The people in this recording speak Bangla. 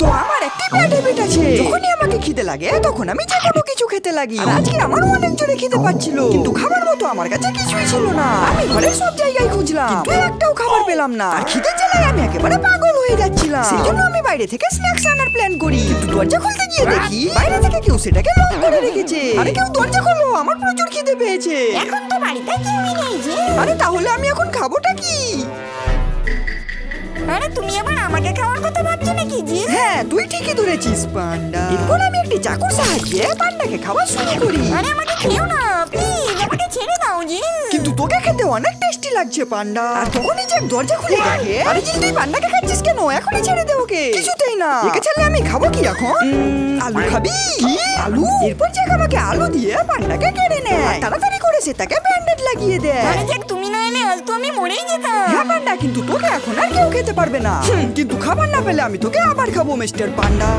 তো আমার একটা ব্যাড হ্যাবিট আছে, যখনই আমাকে খিদে লাগে তখন আমি যে কোনো কিছু খেতে লাগি। আর আজকে আমারও অনেক জোরে খিদে পাচ্ছিল, কিন্তু খাবার মতো আমার কাছে কিছুই ছিল না। আমি ঘরের সব জায়গায় খুঁজলাম, কিন্তু একটাও খাবার পেলাম না। আর খিদের জ্বালায় আমি একেবারে পাগল হয়ে যাচ্ছিলাম। সেই জন্য আমি বাইরে থেকে স্ন্যাক্স আনার প্ল্যান করি, কিন্তু দরজা খুলতে গিয়ে দেখি বাইরে থেকে কেউ সেটাকে লক করে রেখেছে। আরে কেউ দরজা খোলো, আমার প্রচুর খিদে পেয়েছে। এখন তো বাড়িতে কেউই নেই যে। আরে তাহলে আমি এখন খাবোটা কি? আরে তুমি আবার আমাকে খাওয়ার কথা ভাবছো নাকি জি? হ্যাঁ, তুই ঠিকই ধরেছিস পান্ডা। এরপর আমি একটি চাকুর সাহায্যে পান্ডাকে খাওয়া শুরু করি। আরে আমাকে খেও না প্লিজ, আমাকে ছেড়ে দাও জি। কিন্তু তোকে খেতে অনেক টেস্টি লাগছে পান্ডা। আর তখনই যে দরজা খুলে দেখে, আরে জিল তুই পান্ডাকে খাচ্ছিস কেন? এখনই ছেড়ে দে ওকে। কিছুতেই না, একে ছাড়লে আমি খাবো কি এখন? আলু খাবি? কি আলু? এরপর যে আমাকে আলু দিয়ে পান্ডাকে কেড়ে নেয়। আর তাড়াতাড়ি করে সে তাকে ব্যান্ডেড লাগিয়ে দেয়। আরে যাক, তুমি না এলে আজ তো আমি মরেই যেতাম। হ্যাঁ পান্ডা, কিন্তু তোকে এখন আর কেউ খেতে পারবে না। কিন্তু খাবার না পেলে আমি তোকে আবার খাবো মিস্টার পান্ডা।